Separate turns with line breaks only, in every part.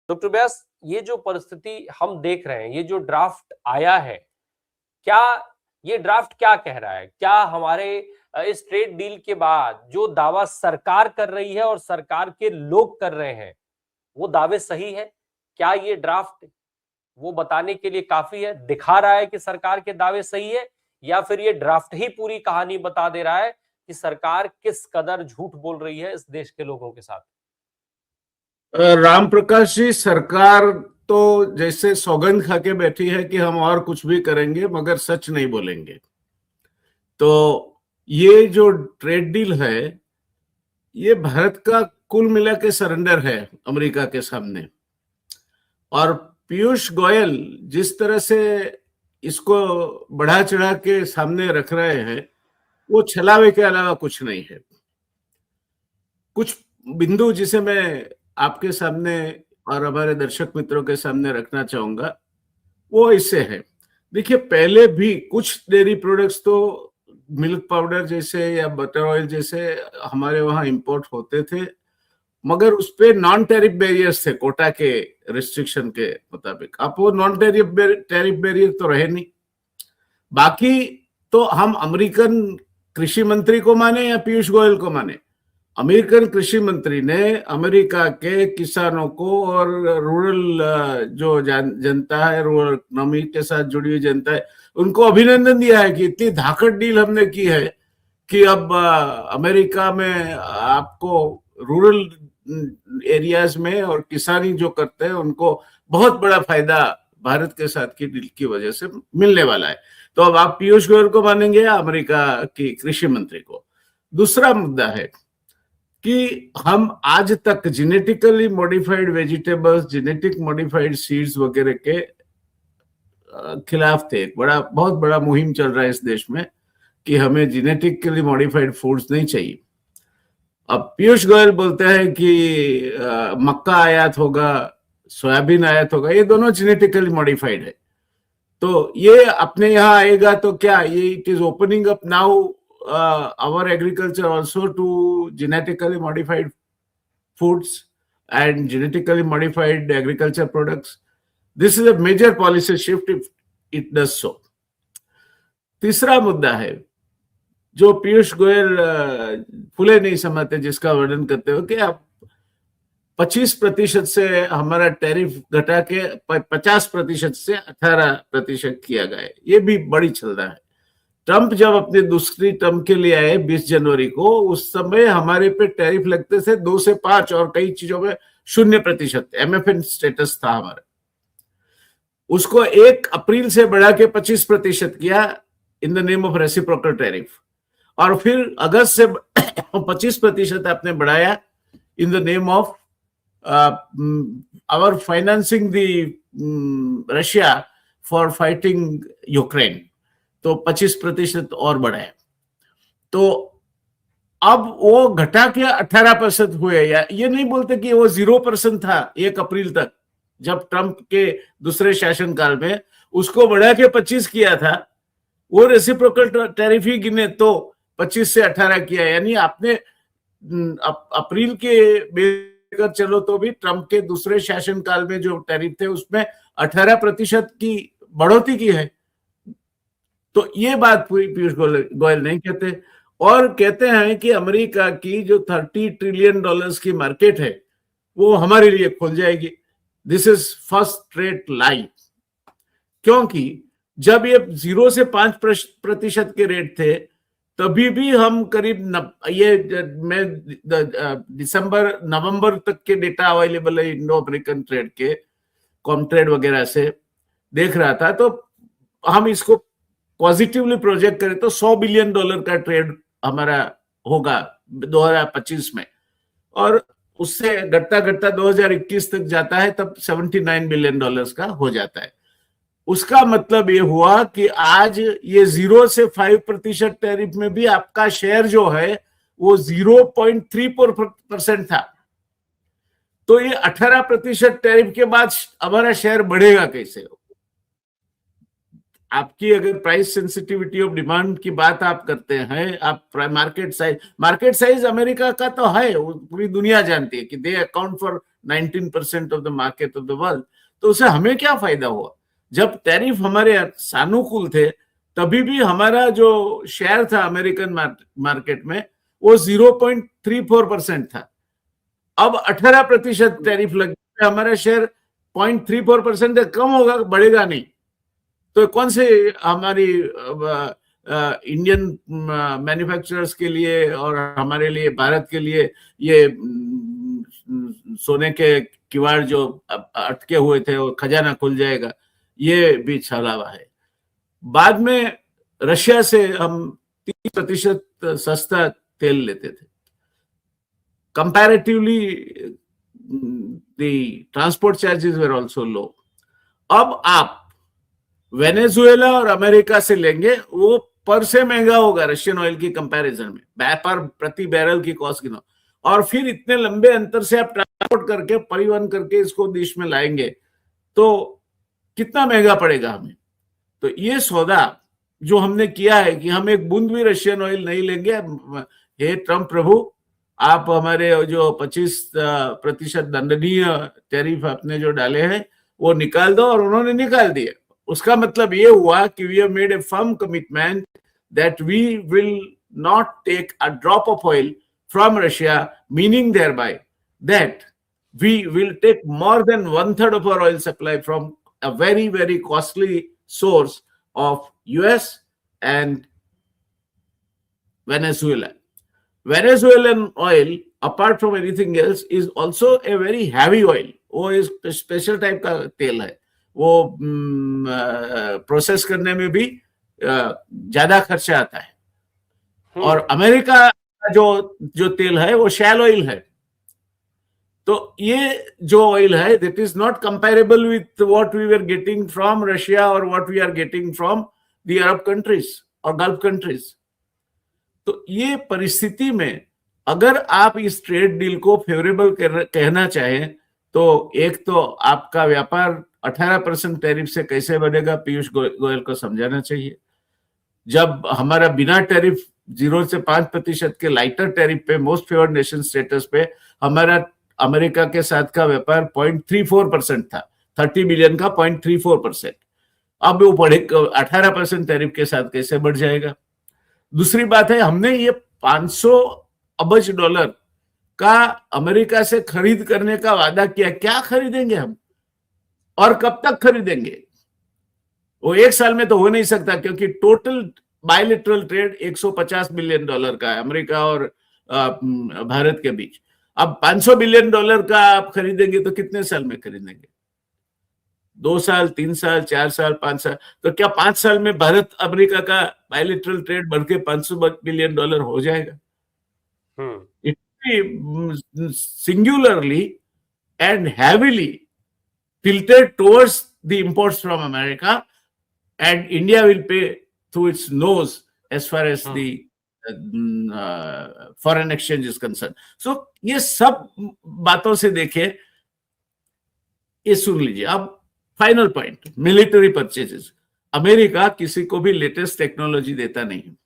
Doctor व्यास, ये जो परिस्थिति हम देख रहे हैं, ये जो ड्राफ्ट आया है, क्या ये ड्राफ्ट क्या कह रहा है? क्या हमारे इस ट्रेड डील के बाद जो दावा सरकार कर रही है और सरकार के लोग कर रहे हैं, वो दावे सही है? क्या ये ड्राफ्ट वो बताने के लिए काफी है, दिखा रहा है कि सरकार के दावे सही है, या फिर ये ड्राफ्ट ही पूरी कहानी बता दे रहा है कि सरकार किस कदर झूठ बोल रही है इस देश के लोगों के साथ?
राम प्रकाश जी, सरकार तो जैसे सौगंध खा के बैठी है कि हम और कुछ भी करेंगे मगर सच नहीं बोलेंगे। तो ये जो ट्रेड डील है, ये भारत का कुल मिला के सरेंडर है अमेरिका के सामने। और पीयूष गोयल जिस तरह से इसको बढ़ा चढ़ा के सामने रख रहे हैं, वो छलावे के अलावा कुछ नहीं है। कुछ बिंदु जिसे मैं आपके सामने और हमारे दर्शक मित्रों के सामने रखना चाहूंगा, वो इससे है। देखिए, पहले भी कुछ डेयरी प्रोडक्ट्स तो मिल्क पाउडर जैसे या बटर ऑयल जैसे हमारे वहां इंपोर्ट होते थे, मगर उस पे नॉन टैरिफ बैरियर्स थे कोटा के रिस्ट्रिक्शन के मुताबिक। अब वो नॉन टैरिफ बैरियर तो रहे नहीं। बाकी तो हम अमेरिकन कृषि मंत्री को माने या पीयूष गोयल को माने, अमेरिकन कृषि मंत्री ने अमेरिका के किसानों को और रूरल जो जनता है, रूरल इकोनॉमी के साथ जुड़ी हुई जनता है, उनको अभिनंदन दिया है कि इतनी धाकड़ डील हमने की है कि अब अमेरिका में आपको रूरल एरियाज में और किसानी जो करते हैं उनको बहुत बड़ा फायदा भारत के साथ की डील की वजह से मिलने वाला है। तो अब आप पीयूष गोयल को मानेंगे या अमेरिका की कृषि मंत्री को? दूसरा मुद्दा है कि हम आज तक genetically modified vegetables, genetic modified seeds वगैरह के खिलाफ थे। बहुत बड़ा मुहिम चल रहा है इस देश में कि हमें जेनेटिकली मॉडिफाइड फूड्स नहीं चाहिए। अब पीयूष गोयल बोलते हैं कि मक्का आयात होगा, सोयाबीन आयात होगा, ये दोनों जेनेटिकली मॉडिफाइड है। तो ये अपने यहाँ आएगा तो क्या ये it is opening up now our agriculture also to genetically modified foods and genetically modified agriculture products. This is a major policy shift if it does so. तीसरा मुद्दा है जो पीयूष गोयल फुले नहीं समझते, जिसका वर्णन करते हो कि आप 25% से हमारा टैरिफ घटा के 50% से 18% किया गया है। ये भी बड़ी छल रहा है। ट्रंप जब अपनी दूसरी टर्म के लिए आए 20 जनवरी को, उस समय हमारे पे टैरिफ लगते थे 2 से 5 और कई चीजों में 0% MFN स्टेटस था हमारा। उसको 1 अप्रैल से बढ़ा के 25% किया in the name of reciprocal tariff, और फिर अगस्त से 25% आपने बढ़ाया in the name of our financing the Russia for fighting Ukraine. तो 25% और बढ़ाया। तो अब वो घटा के 18% हुए। या ये नहीं बोलते कि वो 0% था 1 अप्रैल तक, जब ट्रंप के दूसरे शासनकाल में उसको बढ़ा के 25 किया था। वो रेसिप्रोकल टैरिफ ही गिने तो 25 से 18 किया। यानी आपने अप्रैल के चलो तो भी ट्रंप के दूसरे शासनकाल में जो टैरिफ थे उसमें 18% की बढ़ोतरी की है। तो ये बात पूरी पीयूष गोयल नहीं कहते, और कहते हैं कि अमेरिका की जो $30 ट्रिलियन की मार्केट है वो हमारे लिए खुल जाएगी। दिस इज फर्स्ट स्ट्रेट लाई, क्योंकि जब ये 0 से 5% के रेट थे तभी भी हम करीब मैं दिसंबर नवंबर तक के डेटा अवेलेबल है इंडो अमेरिकन ट्रेड के, कॉमट्रेड वगैरह से देख रहा था। तो हम इसको पॉजिटिवली प्रोजेक्ट करें तो $100 बिलियन का ट्रेड हमारा होगा 2025 में, और उससे घटता घटता 2021 तक जाता है, तब $79 बिलियन का हो जाता है। उसका मतलब ये हुआ कि आज ये 0 से 5% टैरिफ में भी आपका शेयर जो है वो 0.34% था। तो ये 18% टैरिफ के बाद हमारा शेयर बढ़ेगा कैसे? आपकी अगर प्राइस सेंसिटिविटी ऑफ डिमांड की बात आप करते हैं, आप मार्केट साइज अमेरिका का तो है, पूरी दुनिया जानती है कि they account for 19% of the market of the world. तो उससे हमें क्या फायदा हुआ? जब टैरिफ हमारे सानुकूल थे तभी भी हमारा जो शेयर था अमेरिकन मार्केट में वो 0.34% था। अब 18% टैरिफ लग गया, हमारा शेयर 0.34% कम होगा, बढ़ेगा नहीं। तो कौन से हमारी इंडियन मैन्युफैक्चरर्स के लिए और हमारे लिए, भारत के लिए ये सोने के किवाड़ जो अटके हुए थे वो खजाना खुल जाएगा, ये भी छलावा है। बाद में रशिया से हम 30% सस्ता तेल लेते थे। Comparatively the transport charges were also low. अब आप वेनेजुएला और अमेरिका से लेंगे, वो पर से महंगा होगा रशियन ऑयल की कंपैरिजन में, पर प्रति बैरल की कॉस्ट गिनो, और फिर इतने लंबे अंतर से आप ट्रांसपोर्ट करके, परिवहन करके इसको देश में लाएंगे तो कितना महंगा पड़ेगा हमें। तो ये सौदा जो हमने किया है कि हम एक बूंद भी रशियन ऑयल नहीं लेंगे, हे ट्रम्प प्रभु, आप हमारे जो 25% दंडनीय टैरिफ आपने जो डाले हैं वो निकाल दो, और उन्होंने निकाल दिए। उसका मतलब ये हुआ कि we have made a firm commitment that we will not take a drop of oil from Russia, meaning thereby that we will take more than 1/3 of our oil supply from a very, very costly source of US and Venezuela. Venezuelan oil, apart from anything else, is also a very heavy oil. वो एक special type का तेल है, वो process करने में भी ज्यादा खर्चा आता है। और अमेरिका का जो तेल है वो शैल ऑयल है। तो ये जो ऑयल है that is not comparable with what we were getting from Russia और what we are getting from the Arab countries और गल्फ कंट्रीज। तो ये परिस्थिति में अगर आप इस ट्रेड डील को फेवरेबल कहना चाहें तो एक तो आपका व्यापार 18% टैरिफ से कैसे बढ़ेगा, पीयूष गोयल को समझाना चाहिए। जब हमारा बिना टैरिफ 0 से 5% के लाइटर टैरिफ पे, मोस्ट फेवर्ड नेशन स्टेटस पे, हमारा अमेरिका के साथ का व्यापार 0.34% था, 30 बिलियन का 0.34%। अब वो बढ़े 18% टैरिफ के साथ कैसे बढ़ जाएगा? दूसरी बात है, हमने ये 500 अरब डॉलर का अमेरिका से खरीद करने का वादा किया। क्या खरीदेंगे हम और कब तक खरीदेंगे? वो एक साल में तो हो नहीं सकता, क्योंकि total bilateral trade 150 billion dollar का है अमेरिका और भारत के बीच। अब 500 बिलियन डॉलर का आप खरीदेंगे तो कितने साल में खरीदेंगे? 2 साल, 3 साल, 4 साल, 5 साल? तो क्या 5 साल में भारत अमेरिका का बायलैटरल ट्रेड बढ़ के 500 बिलियन डॉलर हो जाएगा? singularly and heavily tilted towards the imports from America, and India will pay through its nose as far as the foreign exchange is concerned. So ये सब बातों से देखे, ये सुन लीजिए। अब final point, military purchases. America किसी को भी लेटेस्ट टेक्नोलॉजी देता नहीं है।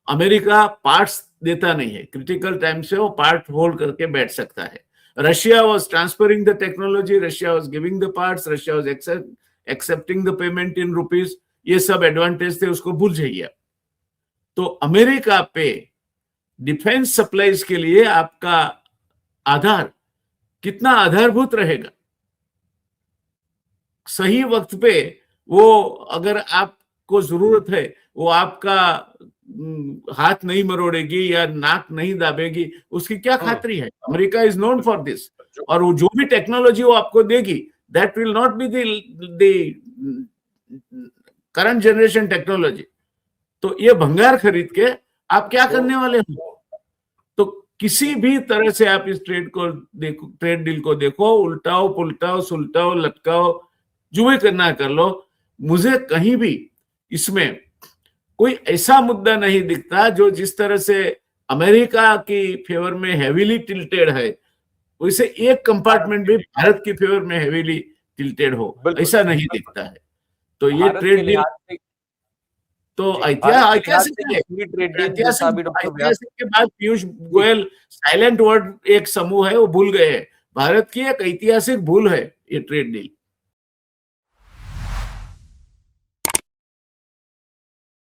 अमेरिका पार्ट्स देता नहीं है, क्रिटिकल टाइम से वो पार्ट होल्ड करके बैठ सकता है। Russia was transferring the technology, Russia was giving the parts, Russia was accepting the payment in rupees. ये सब एडवांटेज थे, उसको भूल जाइए। तो अमेरिका पे डिफेंस सप्लाईज के लिए आपका आधार कितना आधारभूत रहेगा? सही वक्त पे वो, अगर आपको जरूरत है, वो आपका हाथ नहीं मरोड़ेगी या नाक नहीं दाबेगी, उसकी क्या खातरी है? America is known for this. और वो जो भी टेक्नोलॉजी वो आपको देगी, that will not be the current generation technology. तो ये भंगार खरीद के आप क्या करने वाले हो? तो किसी भी तरह से आप इस ट्रेड को देखो, ट्रेड डील को देखो, उल्टाओ पुलटाओ सुलटाओ लटकाओ, जो भी करना कर लो। मुझे कहीं भी इसमें कोई ऐसा मुद्दा नहीं दिखता जो जिस तरह से अमेरिका की फेवर में हेवीली टिल्टेड है, वैसे एक कंपार्टमेंट भी भारत की फेवर में हेवीली टिल्टेड हो, ऐसा नहीं दिखता है। तो ये ट्रेड डील तो ऐतिहासिक के बाद पीयूष गोयल साइलेंट वर्ड एक समूह है, वो भूल गए हैं। भारत की एक ऐतिहासिक भूल है ये ट्रेड डील।